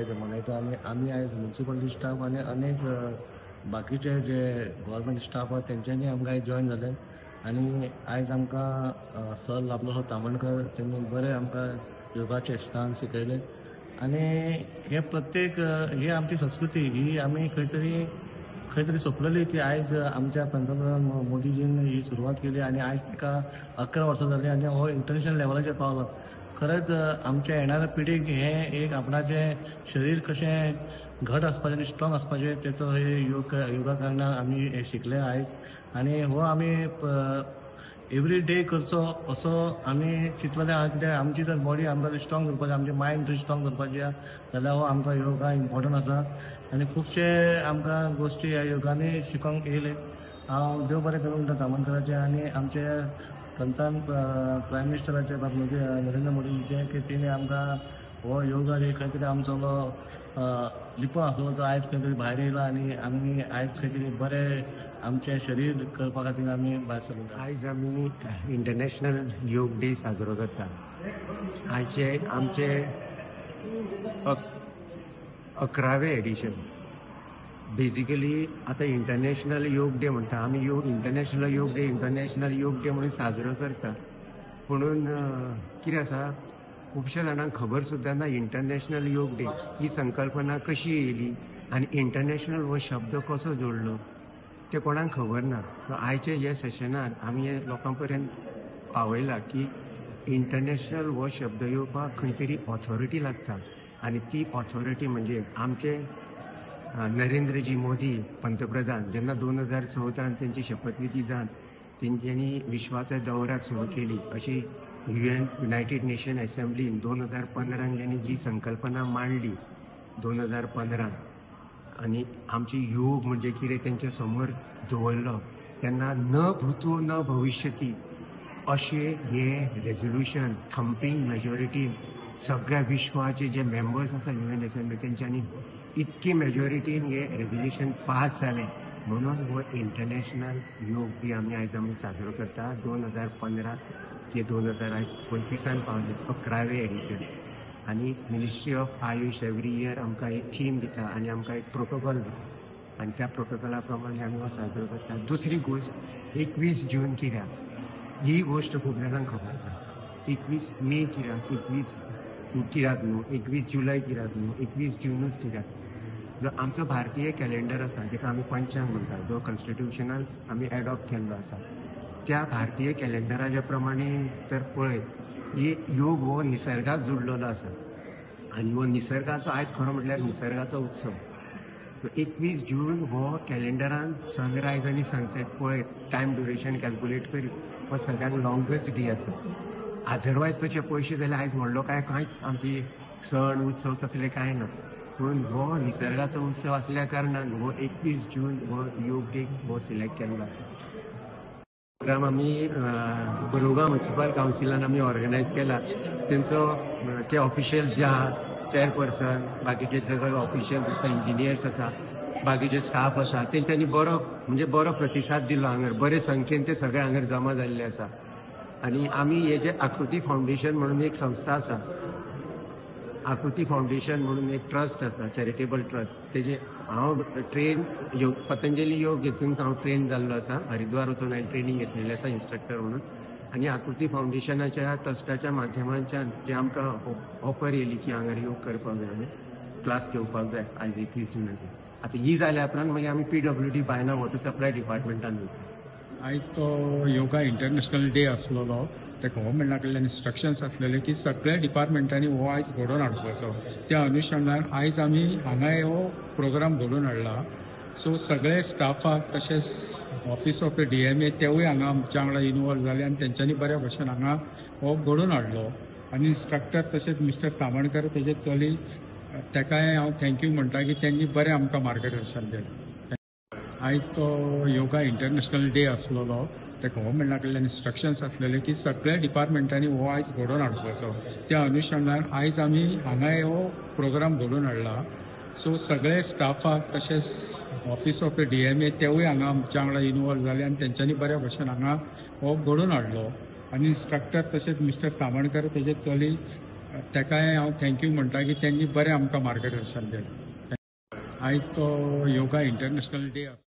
ते मनयता आनी आमी आयज म्युनिसिपालिटी स्टाफ आनी अनेक बाकीचे जे गव्हर्मेंट स्टाफ आहा तेंच्यांनी आमकां आयज जॉयन जाले आनी आयज आमकां सर लाभलो तामणकर तेणी बरे आमकां योगाचे स्थान शिकयले आनी हे प्रत्येक ही आमची संस्कृती ही आमी खंय तरी सोंपलेली ती आयज आमच्या पंतप्रधान मोदीजीन ही सुरवात केली आनी आयज तिका 11 वर्सां जाली आनी हो इंटरनॅशनल लेवलाचेर पावलो. खरेंच आमच्या येणाऱ्या पिढीक हे एक आपणाचें शरीर कशें घट आसपाचें आनी स्ट्रॉंग आसपाचें तेचो हे योगा कारणान आमी हे शिकले आयज आनी हो आमी एवरी डे करचो असो आमी चिंतलेले आहा कित्याक आमची जर बॉडी आमकां स्ट्रॉंग करपाची आमचें मायंड स्ट्रॉंग करपाची आहा जाल्यार हो आमकां योगा इम्पॉर्टंट आसा आनी खुबशे आमकां गोश्टी ह्या योगांनी शिकोवंक येयले. हांव देव बरें करूं म्हणटा तामणकराचे आनी आमचे पंतन प्रायम मिनिस्टराचे नरेंद्र मोदीचे की तेणी आमकां हो योगा डे खंय तरी आमचो लिपो आसलो तो आयज खंय तरी भायर येयला आनी आमी आयज खंय तरी बरें आमचें शरीर करपा खातीर आमी भायर सरला. आयज आमी इंटरनॅशनल योग डे साजरो करता. आयचे आमचे 11वें एडिशन. बेजिकली आतां इंटरनॅशनल योग डे म्हणटा आमी इंटरनॅशनल योग डे म्हणून साजरो करता पुणून कितें आसा खुबश्या जाणांक खबर सुद्दां ना इंटरनॅशनल योग डे ही संकल्पना कशी येयली आनी इंटरनॅशनल हो शब्द कसो जोडलो ते कोणाक खबर ना. आयचे हे सेशनान आमी हे लोकां पर्यंत पावयला की इंटरनॅशनल हो शब्द येवपाक खंय तरी ऑथॉरिटी लागता आनी ती ऑथॉरिटी म्हणजे आमचे नरेंद्रजी मोदी पंतप्रधान जेन्ना 2014 त्यांची शपथविधी जावन तेंच्यांनी विश्वाच्या दौऱ्याक सुरू केली अशी युनायटेड नेशन असेंब्लीन 2015 त्यांनी जी संकल्पना मांडली 2015 आनी आमची योग म्हणजे कितें तेंच्या समोर दवरलो तेन्ना न भूतो न भविष्यती अशें हे रेजोल्युशन थंपिंग मेजॉरिटी सगळ्या विश्वाचे जे मेंबर्स आसा युएन असेंब्ली तेंच्यांनी इतकी मेजॉरिटीन हे रेजोल्युशन पास जालें म्हणून हो इंटरनॅशनल योग डे आमी साजरो करता. 2015 ते 2025 पावले 11वें एडिशन आनी ministry of Ayush every year आमकां एक थीम दिता आनी आमकां एक प्रोटोकॉल दिता आनी त्या प्रोटोकॉला प्रमाणे आमी हो साजरो करता. दुसरी गोश्ट 21 जून कित्याक ही गोश्ट खूब जाणांक खबर ना. 21 मे कित्याक 21 कित्याक न्हू 21 जुलय कित्याक न्हू 21 जूनच कित्याक. जो आमचो भारतीय कॅलेंडर आसा जेका आमी पंचांग म्हणटा जो कॉन्स्टिट्युशनान आमी एडॉप्ट केल्लो आसा त्या भारतीय कॅलेंडराच्या प्रमाणे तर पळयत ही योग हो निसर्गाक जोडलेलो आसा आनी हो निसर्गाचो आयज खरो म्हटल्यार निसर्गाचो उत्सव. 21 जून हो कॅलेंडरान सनरायज आनी सनसेट पळयत टायम ड्युरेशन कॅल्क्युलेट करीत हो सगळ्यात लॉंगेस्ट डे आसा. अदरवायज तशें पयशे जाल्यार आयज व्हडलो कांयच आमची सण उत्सव तसले कांय ना पूण हो निसर्गाचो उत्सव असल्या कारणान हो 21 जून हो योग डे हो सिलेक्ट केल्लो आसा. प्रोग्राम आमी बरोगा म्युनिसिपल कावन्सिलान आमी ऑर्गनायज केला. तेंचो ते ऑफिशियल्स जे आहा चेअरपर्सन बाकीचे सगळे ऑफिशियल्स आसा इंजिनियर्स आसा बाकीचे स्टाफ आसा तेंच्यांनी बरो प्रतिसाद दिलो. हांगर बरे संख्येन ते सगळे हांगर जमा जाल्ले आसा आनी आमी हे जे आकृती फाउंडेशन म्हणून एक संस्था आसा आकृती फाउंडेशन म्हणून एक ट्रस्ट आसा चॅरिटेबल ट्रस्ट तेजे हांव पतंजली योग हितून हांव ट्रेन जाल्लो आसा. हरिद्वार वचून हांवें ट्रेनिंग घेतलेलें आसा इन्स्ट्रक्टर म्हणून आनी आकृती फाउंडेशनाच्या ट्रस्टाच्या माध्यमांच्यान जे आमकां ऑफर येयली की हांगर योग करपाक जाय क्लास घेवपाक जाय आयज 21 जूनाचेर. आतां ही जाल्या उपरांत मागीर आमी PWD बायना वॉटर सप्लाय डिपार्टमेंटान वयता. आयज तो योगा इंटरनॅशनल डे आसलेलो ते गव्हर्मेंटा कडल्यान इन्स्ट्रक्शन्स आसलेले की सगळ्या डिपार्टमेंटांनी हो आयज घडोवन हाडपाचो. त्या अनुशंगान आयज आमी हांगा हो प्रोग्राम घडोवन हाडला. सो सगळे स्टाफाक तशेंच ऑफिस ऑफ द DMA तेवूय हांगा आमच्या वांगडा इनवॉल्व जाले आनी तेंच्यांनी बऱ्या भशेन हांगा हो घडोवन हाडलो आनी इन्स्ट्रक्टर तशेंच मिस्टर तामणकर तेजे चली तेकाय हांव थँक्यू म्हणटा की त्यांनी बरें आमकां मार्गदर्शन केलें. आयज तो योगा इंटरनॅशनल डे आसलेलो ते गव्हर्मेंटा कडल्यान इन्स्ट्रक्शन्स आसलेले की सगळ्या डिपार्टमेंटांनी हो आयज घडोवन हाडपाचो. त्या अनुशंगान आयज आमी हांगा हो प्रोग्राम घडोवन हाडला. सो सगळे स्टाफाक तशेंच ऑफिस ऑफ द DMA तेवूय हांगा आमच्या वांगडा इनवॉल्व जाले आनी तेंच्यांनी बऱ्या भशेन हांगा हो घडोवन हाडलो आनी इन्स्ट्रक्टर तशेंच मिस्टर तामणकर तेजे चली ताकाय हांव थँक्यू म्हणटा की त्यांनी बरें आमकां मार्गदर्शन केलें. आयज तो योगा इंटरनॅशनल डे आसा.